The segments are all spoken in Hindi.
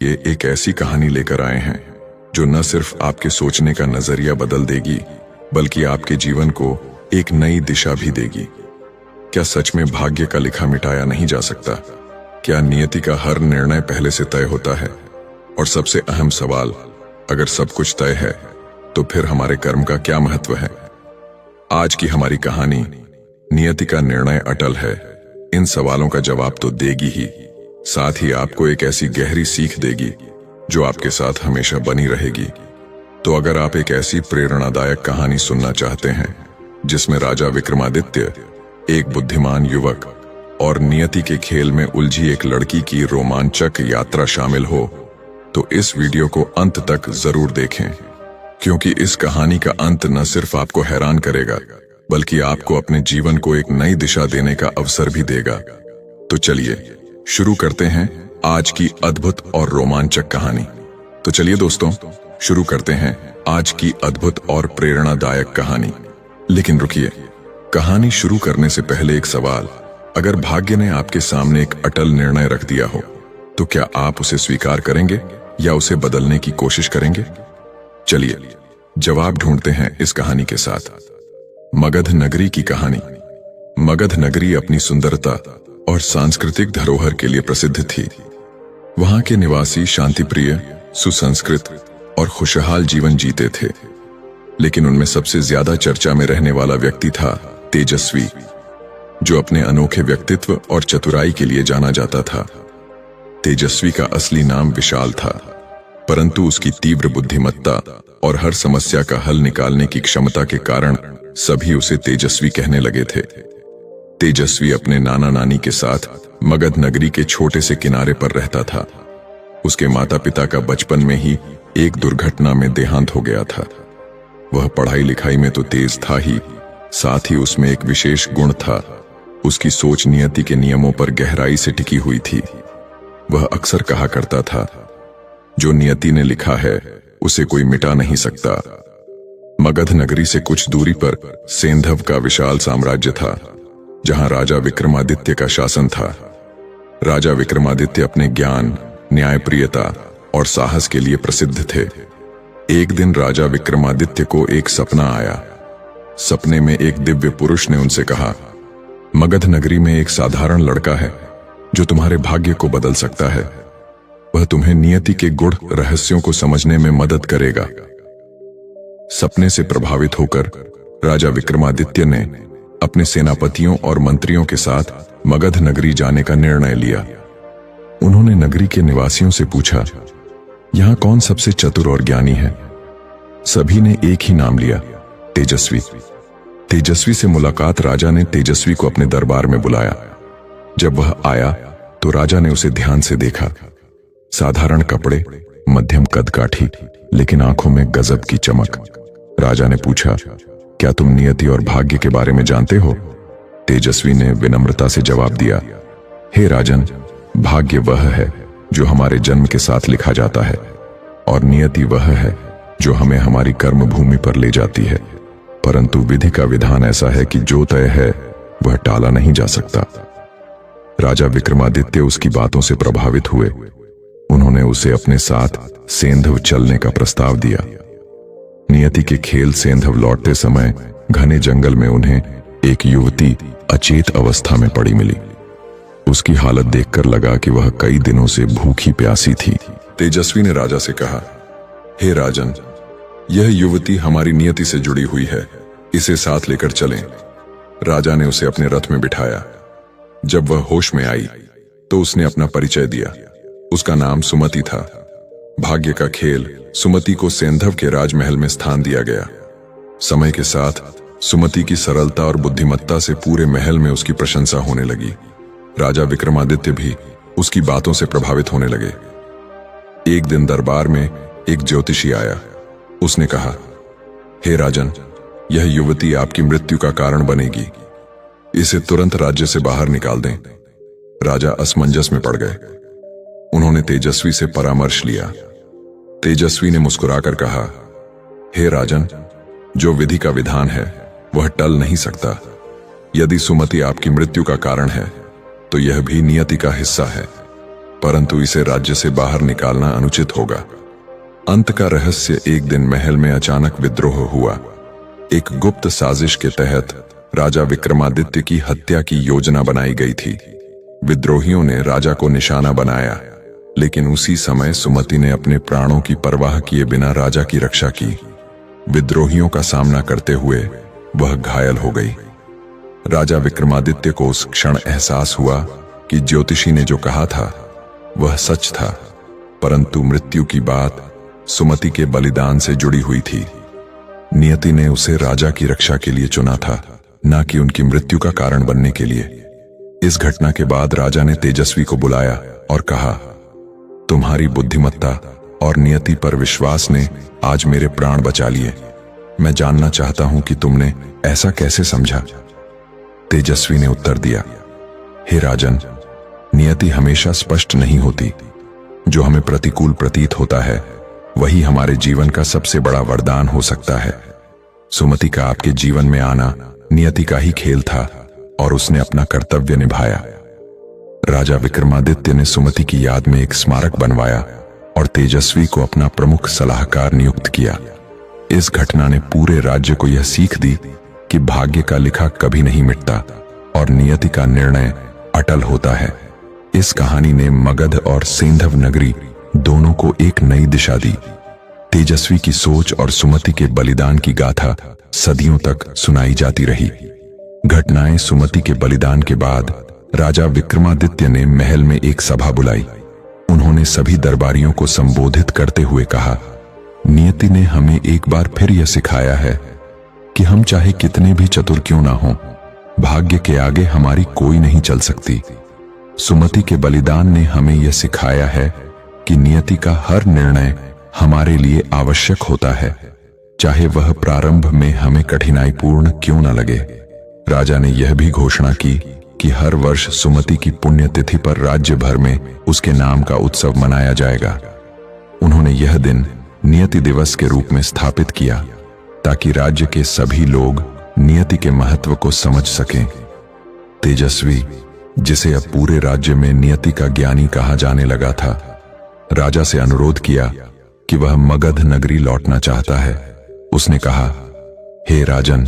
ये एक ऐसी कहानी लेकर आए हैं जो न सिर्फ आपके सोचने का नजरिया बदल देगी बल्कि आपके जीवन को एक नई दिशा भी देगी। क्या सच में भाग्य का लिखा मिटाया नहीं जा सकता? क्या नियति का हर निर्णय पहले से तय होता है? और सबसे अहम सवाल, अगर सब कुछ तय है तो फिर हमारे कर्म का क्या महत्व है? आज की हमारी कहानी नियति का निर्णय अटल है इन सवालों का जवाब तो देगी ही, साथ ही आपको एक ऐसी गहरी सीख देगी जो आपके साथ हमेशा बनी रहेगी। तो अगर आप एक ऐसी प्रेरणादायक कहानी सुनना चाहते हैं जिसमें राजा विक्रमादित्य, एक बुद्धिमान युवक और नियति के खेल में उलझी एक लड़की की रोमांचक यात्रा शामिल हो, तो इस वीडियो को अंत तक जरूर देखें, क्योंकि इस कहानी का अंत न सिर्फ आपको हैरान करेगा बल्कि आपको अपने जीवन को एक नई दिशा देने का अवसर भी देगा। तो चलिए शुरू करते हैं आज की अद्भुत और रोमांचक कहानी। तो चलिए दोस्तों, शुरू करते हैं आज की अद्भुत और प्रेरणादायक कहानी। लेकिन रुकिए, कहानी शुरू करने से पहले एक सवाल। अगर भाग्य ने आपके सामने एक अटल निर्णय रख दिया हो तो क्या आप उसे स्वीकार करेंगे या उसे बदलने की कोशिश करेंगे? चलिए जवाब ढूंढते हैं इस कहानी के साथ। मगध नगरी की कहानी। मगध नगरी अपनी सुंदरता और सांस्कृतिक धरोहर के लिए प्रसिद्ध थी। वहां के निवासी शांतिप्रिय, सुसंस्कृत और खुशहाल जीवन जीते थे। लेकिन उनमें सबसे ज्यादा चर्चा में रहने वाला व्यक्ति था तेजस्वी, जो अपने अनोखे व्यक्तित्व और चतुराई के लिए जाना जाता था। तेजस्वी का असली नाम विशाल था, परंतु उसकी तीव्र बुद्धिमत्ता और हर समस्या का हल निकालने की क्षमता के कारण सभी उसे तेजस्वी कहने लगे थे। तेजस्वी अपने नाना नानी के साथ मगध नगरी के छोटे से किनारे पर रहता था। उसके माता पिता का बचपन में ही एक दुर्घटना में देहांत हो गया था। वह पढ़ाई लिखाई में तो तेज था ही, साथ ही उसमें एक विशेष गुण था। उसकी सोच नियति के नियमों पर गहराई से टिकी हुई थी। वह अक्सर कहा करता था, जो नियति ने लिखा है उसे कोई मिटा नहीं सकता। मगध नगरी से कुछ दूरी पर सेंधव का विशाल साम्राज्य था, जहां राजा विक्रमादित्य का शासन था। राजा विक्रमादित्य अपने ज्ञान, न्यायप्रियता और साहस के लिए प्रसिद्ध थे। एक दिन राजा विक्रमादित्य को एक सपना आया। सपने में एक दिव्य पुरुष ने उनसे कहा, मगध नगरी में एक साधारण लड़का है जो तुम्हारे भाग्य को बदल सकता है। वह तुम्हें नियति के गूढ़ रहस्यों को समझने में मदद करेगा। सपने से प्रभावित होकर राजा विक्रमादित्य ने अपने सेनापतियों और मंत्रियों के साथ मगध नगरी जाने का निर्णय लिया। उन्होंने नगरी के निवासियों से पूछा, यहां कौन सबसे चतुर और ज्ञानी है? सभी ने एक ही नाम लिया, तेजस्वी। तेजस्वी से मुलाकात राजा ने तेजस्वी को अपने दरबार में बुलाया। जब वह आया तो राजा ने उसे ध्यान से देखा। साधारण कपड़े, मध्यम कदकाठी, लेकिन आंखों में गजब की चमक। राजा ने पूछा, क्या तुम नियति और भाग्य के बारे में जानते हो? तेजस्वी ने विनम्रता से जवाब दिया, हे राजन, भाग्य वह है जो हमारे जन्म के साथ लिखा जाता है और नियति वह है जो हमें हमारी कर्म भूमि पर ले जाती है। परंतु विधि का विधान ऐसा है कि जो तय है वह टाला नहीं जा सकता। राजा विक्रमादित्य उसकी बातों से प्रभावित हुए। उन्होंने उसे अपने साथ सेंधव चलने का प्रस्ताव दिया। नियति के खेल सेंधव लौटते समय घने जंगल में उन्हें एक युवती अचेत अवस्था में पड़ी मिली। उसकी हालत देखकर लगा कि वह कई दिनों से भूखी प्यासी थी। तेजस्वी ने राजा से कहा, हे राजन, यह युवती हमारी नियति से जुड़ी हुई है, इसे साथ लेकर चलें। राजा ने उसे अपने रथ में बिठाया। जब वह होश में आई तो उसने अपना परिचय दिया। उसका नाम सुमति था। भाग्य का खेल सुमति को सेंधव के राजमहल में स्थान दिया गया। समय के साथ सुमति की सरलता और बुद्धिमत्ता से पूरे महल में उसकी प्रशंसा होने लगी। राजा विक्रमादित्य भी उसकी बातों से प्रभावित होने लगे। एक दिन दरबार में एक ज्योतिषी आया। उसने कहा, हे राजन, यह युवती आपकी मृत्यु का कारण बनेगी। इसे तुरंत राज्य से बाहर निकाल दें। राजा असमंजस में पड़ गए। उन्होंने तेजस्वी से परामर्श लिया। तेजस्वी ने मुस्कुराकर कहा, हे राजन, जो विधि का विधान है वह टल नहीं सकता। यदि सुमति आपकी मृत्यु का कारण है तो यह भी नियति का हिस्सा है। परंतु इसे राज्य से बाहर निकालना अनुचित होगा। अंत का रहस्य, एक दिन महल में अचानक विद्रोह हुआ। एक गुप्त साजिश के तहत राजा विक्रमादित्य की हत्या की योजना बनाई गई थी। विद्रोहियों ने राजा को निशाना बनाया, लेकिन उसी समय सुमति ने अपने प्राणों की परवाह किए बिना राजा की रक्षा की। विद्रोहियों का सामना करते हुए वह घायल हो गई। राजा विक्रमादित्य को उस क्षण एहसास हुआ कि ज्योतिषी ने जो कहा था वह सच था, परंतु मृत्यु की बात सुमति के बलिदान से जुड़ी हुई थी। नियति ने उसे राजा की रक्षा के लिए चुना था, न कि उनकी मृत्यु का कारण बनने के लिए। इस घटना के बाद राजा ने तेजस्वी को बुलाया और कहा, तुम्हारी बुद्धिमत्ता और नियति पर विश्वास ने आज मेरे प्राण बचा लिए। मैं जानना चाहता हूं कि तुमने ऐसा कैसे समझा। तेजस्वी ने उत्तर दिया, हे राजन, नियति हमेशा स्पष्ट नहीं होती। जो हमें प्रतिकूल प्रतीत होता है वही हमारे जीवन का सबसे बड़ा वरदान हो सकता है। सुमति का आपके जीवन में आना नियति का ही खेल था और उसने अपना कर्तव्य निभाया। राजा विक्रमादित्य ने सुमति की याद में एक स्मारक बनवाया और तेजस्वी को अपना प्रमुख सलाहकार नियुक्त किया। इस घटना ने पूरे राज्य को यह सीख दी कि भाग्य का लिखा कभी नहीं मिटता और नियति का निर्णय अटल होता है। इस कहानी ने मगध और सेंधव नगरी दोनों को एक नई दिशा दी। तेजस्वी की सोच और सुमति के बलिदान की गाथा सदियों तक सुनाई जाती रही। घटनाएं सुमति के बलिदान के बाद राजा विक्रमादित्य ने महल में एक सभा बुलाई। उन्होंने सभी दरबारियों को संबोधित करते हुए कहा, नियति ने हमें एक बार फिर यह सिखाया है कि हम चाहे कितने भी चतुर क्यों ना हों, भाग्य के आगे हमारी कोई नहीं चल सकती। सुमति के बलिदान ने हमें यह सिखाया है कि नियति का हर निर्णय हमारे लिए आवश्यक होता है, चाहे वह प्रारंभ में हमें कठिनाईपूर्ण क्यों न लगे। राजा ने यह भी घोषणा की कि हर वर्ष सुमति की पुण्यतिथि पर राज्य भर में उसके नाम का उत्सव मनाया जाएगा। उन्होंने यह दिन नियति दिवस के रूप में स्थापित किया ताकि राज्य के सभी लोग नियति के महत्व को समझ सकें। तेजस्वी, जिसे अब पूरे राज्य में नियति का ज्ञानी कहा जाने लगा था, राजा से अनुरोध किया कि वह मगध नगरी लौटना चाहता है। उसने कहा, हे राजन,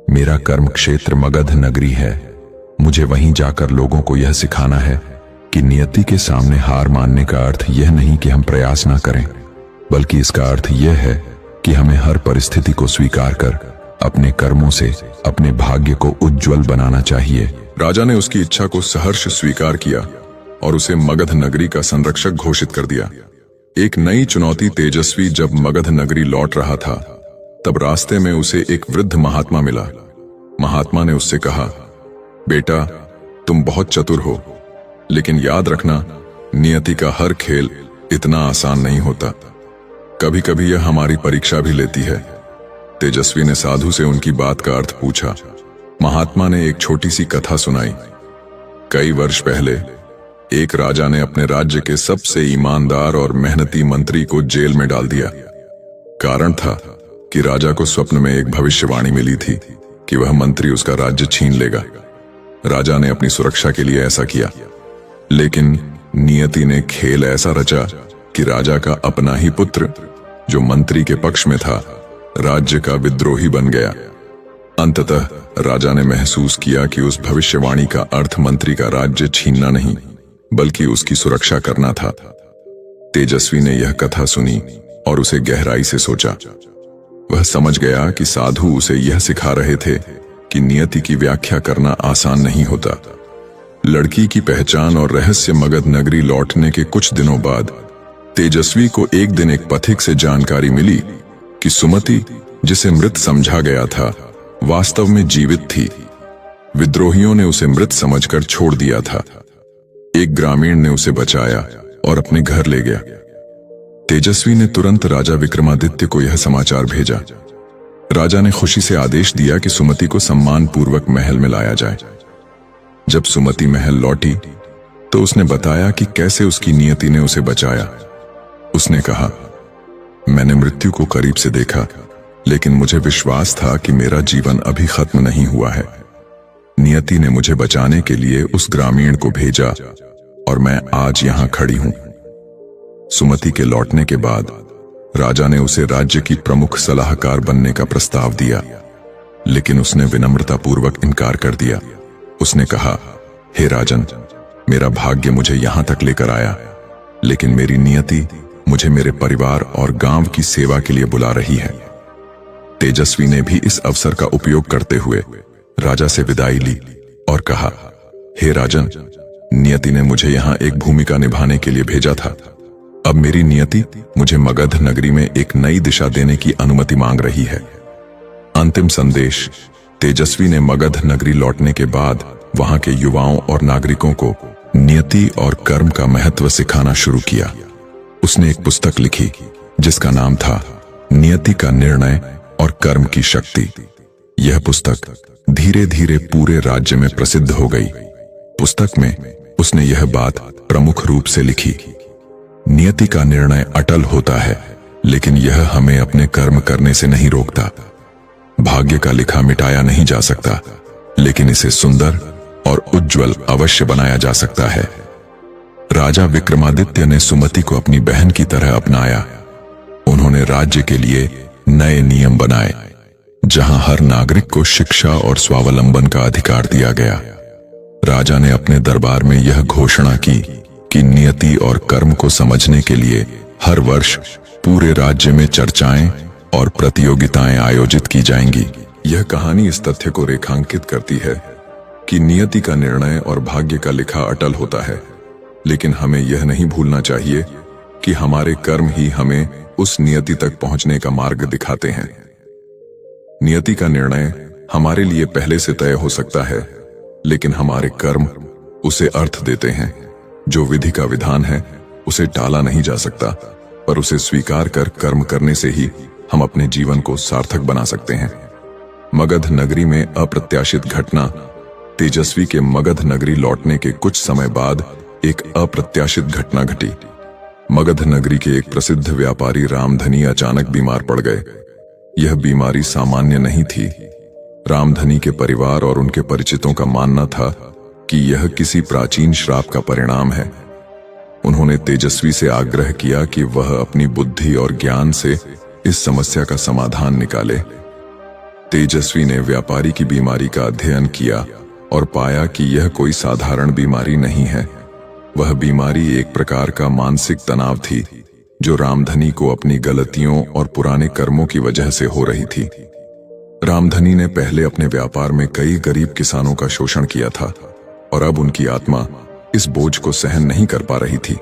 मेरा कर्म क्षेत्र मगध नगरी है। मुझे वहीं जाकर लोगों को यह सिखाना है कि नियति के सामने हार मानने का अर्थ यह नहीं कि हम प्रयास ना करें, बल्कि इसका अर्थ यह है कि हमें हर परिस्थिति को स्वीकार कर अपने कर्मों से अपने भाग्य को उज्जवल बनाना चाहिए। राजा ने उसकी इच्छा को सहर्ष स्वीकार किया और उसे मगध नगरी का संरक्षक घोषित कर दिया। एक नई चुनौती। तेजस्वी जब मगध नगरी लौट रहा था तब रास्ते में उसे एक वृद्ध महात्मा मिला। महात्मा ने उससे कहा, बेटा, तुम बहुत चतुर हो, लेकिन याद रखना, नियति का हर खेल इतना आसान नहीं होता। कभी कभी यह हमारी परीक्षा भी लेती है। तेजस्वी ने साधु से उनकी बात का अर्थ पूछा। महात्मा ने एक छोटी सी कथा सुनाई। कई वर्ष पहले एक राजा ने अपने राज्य के सबसे ईमानदार और मेहनती मंत्री को जेल में डाल दिया। कारण था कि राजा को स्वप्न में एक भविष्यवाणी मिली थी कि वह मंत्री उसका राज्य छीन लेगा। राजा ने अपनी सुरक्षा के लिए ऐसा किया, लेकिन नियति ने खेल ऐसा रचा कि राजा का अपना ही पुत्र, जो मंत्री के पक्ष में था, राज्य का विद्रोही बन गया। अंततः राजा ने महसूस किया कि उस भविष्यवाणी का अर्थ मंत्री का राज्य छीनना नहीं, बल्कि उसकी सुरक्षा करना था। तेजस्वी ने यह कथा सुनी और उसे गहराई से सोचा। वह समझ गया कि साधु उसे यह सिखा रहे थे कि नियति की व्याख्या करना आसान नहीं होता। लड़की की पहचान और रहस्य। मगध नगरी लौटने के कुछ दिनों बाद तेजस्वी को एक दिन एक पथिक से जानकारी मिली कि सुमति, जिसे मृत समझा गया था, वास्तव में जीवित थी। विद्रोहियों ने उसे मृत समझकर छोड़ दिया था। एक ग्रामीण ने उसे बचाया और अपने घर ले गया। तेजस्वी ने तुरंत राजा विक्रमादित्य को यह समाचार भेजा। राजा ने खुशी से आदेश दिया कि सुमति को सम्मान पूर्वक महल में लाया जाए। जब सुमति महल लौटी तो उसने बताया कि कैसे उसकी नियति ने उसे बचाया। उसने कहा, मैंने मृत्यु को करीब से देखा, लेकिन मुझे विश्वास था कि मेरा जीवन अभी खत्म नहीं हुआ है। नियति ने मुझे बचाने के लिए उस ग्रामीण को भेजा और मैं आज यहां खड़ी हूं। सुमति के लौटने के बाद राजा ने उसे राज्य की प्रमुख सलाहकार बनने का प्रस्ताव दिया, लेकिन उसने विनम्रतापूर्वक इनकार कर दिया। उसने कहा, हे राजन, मेरा भाग्य मुझे यहां तक लेकर आया, लेकिन मेरी नियति मुझे मेरे परिवार और गांव की सेवा के लिए बुला रही है। तेजस्वी ने भी इस अवसर का उपयोग करते हुए राजा से विदाई ली और कहा, हे राजन, नियति ने मुझे यहां एक भूमिका निभाने के लिए भेजा था। अब मेरी नियति मुझे मगध नगरी में एक नई दिशा देने की अनुमति मांग रही है। अंतिम संदेश। तेजस्वी ने मगध नगरी लौटने के बाद वहां के युवाओं और नागरिकों को नियति और कर्म का महत्व सिखाना शुरू किया। उसने एक पुस्तक लिखी जिसका नाम था नियति का निर्णय और कर्म की शक्ति। यह पुस्तक धीरे धीरे पूरे राज्य में प्रसिद्ध हो गई। पुस्तक में उसने यह बात प्रमुख रूप से लिखी, नियति का निर्णय अटल होता है, लेकिन यह हमें अपने कर्म करने से नहीं रोकता। भाग्य का लिखा मिटाया नहीं जा सकता, लेकिन इसे सुंदर और उज्जवल अवश्य बनाया जा सकता है। राजा विक्रमादित्य ने सुमति को अपनी बहन की तरह अपनाया। उन्होंने राज्य के लिए नए नियम बनाए, जहां हर नागरिक को शिक्षा और स्वावलंबन का अधिकार दिया गया। राजा ने अपने दरबार में यह घोषणा की कि नियति और कर्म को समझने के लिए हर वर्ष पूरे राज्य में चर्चाएं और प्रतियोगिताएं आयोजित की जाएंगी। यह कहानी इस तथ्य को रेखांकित करती है कि नियति का निर्णय और भाग्य का लिखा अटल होता है, लेकिन हमें यह नहीं भूलना चाहिए कि हमारे कर्म ही हमें उस नियति तक पहुंचने का मार्ग दिखाते हैं। नियति का निर्णय हमारे लिए पहले से तय हो सकता है, लेकिन हमारे कर्म उसे अर्थ देते हैं। जो विधि का विधान है उसे टाला नहीं जा सकता, पर उसे स्वीकार कर कर्म करने से ही हम अपने जीवन को सार्थक बना सकते हैं। मगध नगरी में अप्रत्याशित घटना। तेजस्वी के मगध नगरी लौटने के कुछ समय बाद एक अप्रत्याशित घटना घटी। मगध नगरी के एक प्रसिद्ध व्यापारी रामधनी अचानक बीमार पड़ गए। यह बीमारी सामान्य नहीं थी। रामधनी के परिवार और उनके परिचितों का मानना था कि यह किसी प्राचीन श्राप का परिणाम है। उन्होंने तेजस्वी से आग्रह किया कि वह अपनी बुद्धि और ज्ञान से इस समस्या का समाधान निकाले। तेजस्वी ने व्यापारी की बीमारी का अध्ययन किया और पाया कि यह कोई साधारण बीमारी नहीं है। वह बीमारी एक प्रकार का मानसिक तनाव थी, जो रामधनी को अपनी गलतियों और पुराने कर्मों की वजह से हो रही थी। रामधनी ने पहले अपने व्यापार में कई गरीब किसानों का शोषण किया था और अब उनकी आत्मा इस बोझ को सहन नहीं कर पा रही थी।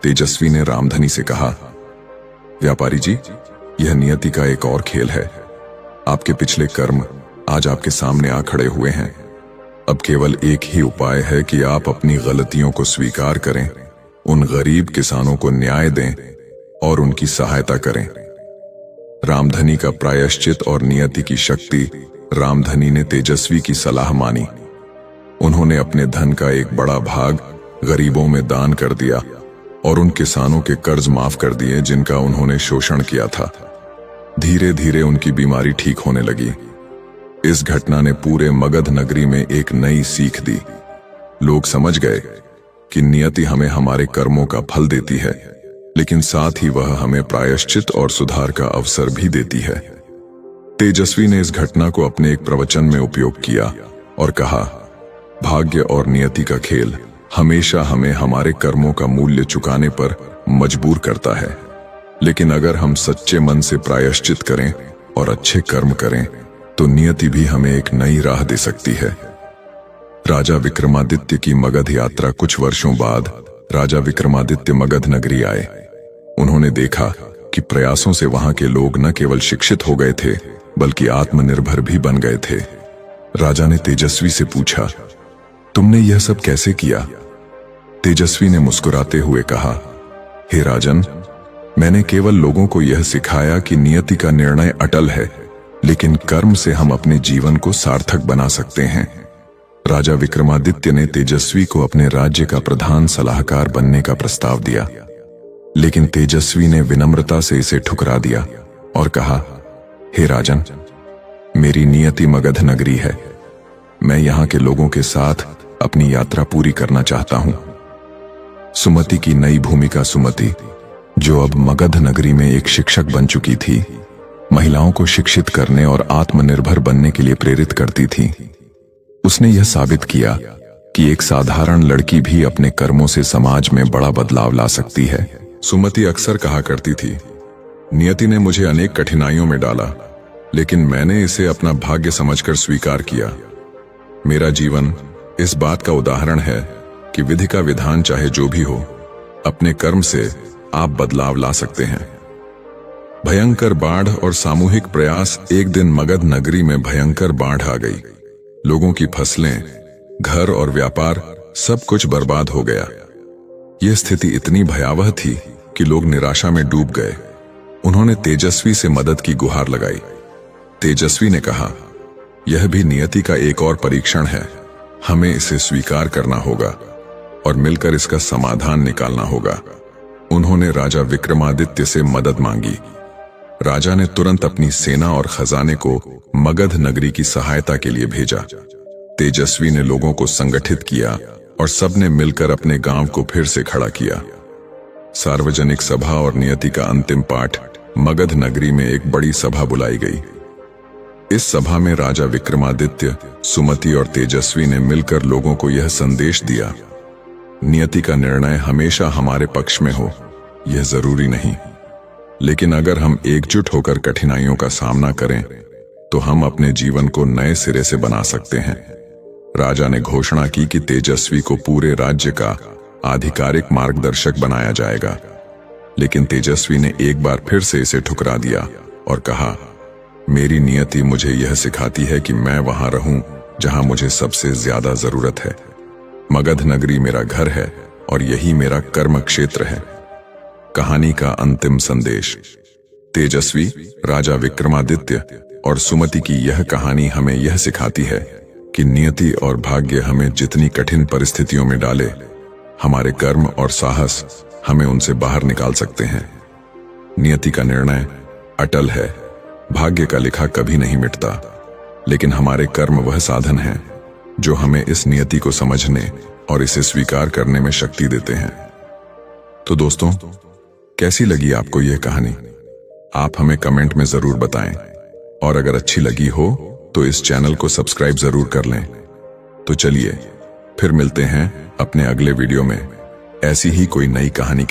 तेजस्वी ने रामधनी से कहा, व्यापारी जी, यह नियति का एक और खेल है। आपके पिछले कर्म आज आपके सामने आ खड़े हुए हैं। अब केवल एक ही उपाय है कि आप अपनी गलतियों को स्वीकार करें, उन गरीब किसानों को न्याय दें और उनकी सहायता करें। रामधनी का प्रायश्चित और नियति की शक्ति। रामधनी ने तेजस्वी की सलाह मानी। उन्होंने अपने धन का एक बड़ा भाग गरीबों में दान कर दिया और उन किसानों के कर्ज माफ कर दिए जिनका उन्होंने शोषण किया था। धीरे धीरे उनकी बीमारी ठीक होने लगी। इस घटना ने पूरे मगध नगरी में एक नई सीख दी। लोग समझ गए कि नियति हमें हमारे कर्मों का फल देती है, लेकिन साथ ही वह हमें प्रायश्चित और सुधार का अवसर भी देती है। तेजस्वी ने इस घटना को अपने एक प्रवचन में उपयोग किया और कहा, भाग्य और नियति का खेल हमेशा हमें हमारे कर्मों का मूल्य चुकाने पर मजबूर करता है, लेकिन अगर हम सच्चे मन से प्रायश्चित करें और अच्छे कर्म करें तो नियति भी हमें एक नई राह दे सकती है। राजा विक्रमादित्य की मगध यात्रा। कुछ वर्षों बाद राजा विक्रमादित्य मगध नगरी आए। उन्होंने देखा कि प्रयासों से वहां के लोग न केवल शिक्षित हो गए थे, बल्कि आत्मनिर्भर भी बन गए थे। राजा ने तेजस्वी से पूछा, तुमने यह सब कैसे किया? तेजस्वी ने मुस्कुराते हुए कहा, हे राजन, मैंने केवल लोगों को यह सिखाया कि नियति का निर्णय अटल है, लेकिन कर्म से हम अपने जीवन को सार्थक बना सकते हैं। राजा विक्रमादित्य ने तेजस्वी को अपने राज्य का प्रधान सलाहकार बनने का प्रस्ताव दिया, लेकिन तेजस्वी ने विनम्रता से इसे ठुकरा दिया और कहा, हे राजन, मेरी नियति मगध नगरी है। मैं यहाँ के लोगों के साथ अपनी यात्रा पूरी करना चाहता हूँ। सुमति की नई भूमिका। सुमति, जो अब मगध नगरी में एक शिक्षक बन चुकी थी, महिलाओं को शिक्षित करने और आत्मनिर्भर बनने के लिए प्रेरित करती थी। उसने यह साबित किया कि एक साधारण लड़की भी अपने कर्मों से समाज में बड़ा बदलाव ला सकती है। सुमति अक्सर कहा करती थी, नियति ने मुझे अनेक कठिनाइयों में डाला, लेकिन मैंने इसे अपना भाग्य समझकर स्वीकार किया। मेरा जीवन इस बात का उदाहरण है कि विधि का विधान चाहे जो भी हो, अपने कर्म से आप बदलाव ला सकते हैं। भयंकर बाढ़ और सामूहिक प्रयास। एक दिन मगध नगरी में भयंकर बाढ़ आ गई। लोगों की फसलें, घर और व्यापार सब कुछ बर्बाद हो गया। यह स्थिति इतनी भयावह थी कि लोग निराशा में डूब गए। उन्होंने तेजस्वी से मदद की गुहार लगाई। तेजस्वी ने कहा, यह भी नियति का एक और परीक्षण है। हमें इसे स्वीकार करना होगा और मिलकर इसका समाधान निकालना होगा। उन्होंने राजा विक्रमादित्य से मदद मांगी। राजा ने तुरंत अपनी सेना और खजाने को मगध नगरी की सहायता के लिए भेजा। तेजस्वी ने लोगों को संगठित किया और सबने मिलकर अपने गांव को फिर से खड़ा किया। सार्वजनिक सभा और नियति का अंतिम पाठ। मगध नगरी में एक बड़ी सभा बुलाई गई। इस सभा में राजा विक्रमादित्य, सुमति और तेजस्वी ने मिलकर लोगों को यह संदेश दिया, नियति का निर्णय हमेशा हमारे पक्ष में हो, यह जरूरी नहीं, लेकिन अगर हम एकजुट होकर कठिनाइयों का सामना करें तो हम अपने जीवन को नए सिरे से बना सकते हैं। राजा ने घोषणा की कि तेजस्वी को पूरे राज्य का आधिकारिक मार्गदर्शक बनाया जाएगा, लेकिन तेजस्वी ने एक बार फिर से इसे ठुकरा दिया और कहा, मेरी नियति मुझे यह सिखाती है कि मैं वहां रहूं जहां मुझे सबसे ज्यादा जरूरत है। मगध नगरी मेरा घर है और यही मेरा कर्म क्षेत्र है। कहानी का अंतिम संदेश। तेजस्वी, राजा विक्रमादित्य और सुमति की यह कहानी हमें यह सिखाती है कि नियति और भाग्य हमें जितनी कठिन परिस्थितियों में डाले, हमारे कर्म और साहस हमें उनसे बाहर निकाल सकते हैं। नियति का निर्णय अटल है, भाग्य का लिखा कभी नहीं मिटता, लेकिन हमारे कर्म वह साधन हैं जो हमें इस नियति को समझने और इसे स्वीकार करने में शक्ति देते हैं। तो दोस्तों, कैसी लगी आपको यह कहानी? आप हमें कमेंट में जरूर बताएं, और अगर अच्छी लगी हो तो इस चैनल को सब्सक्राइब जरूर कर लें। तो चलिए फिर मिलते हैं अपने अगले वीडियो में ऐसी ही कोई नई कहानी।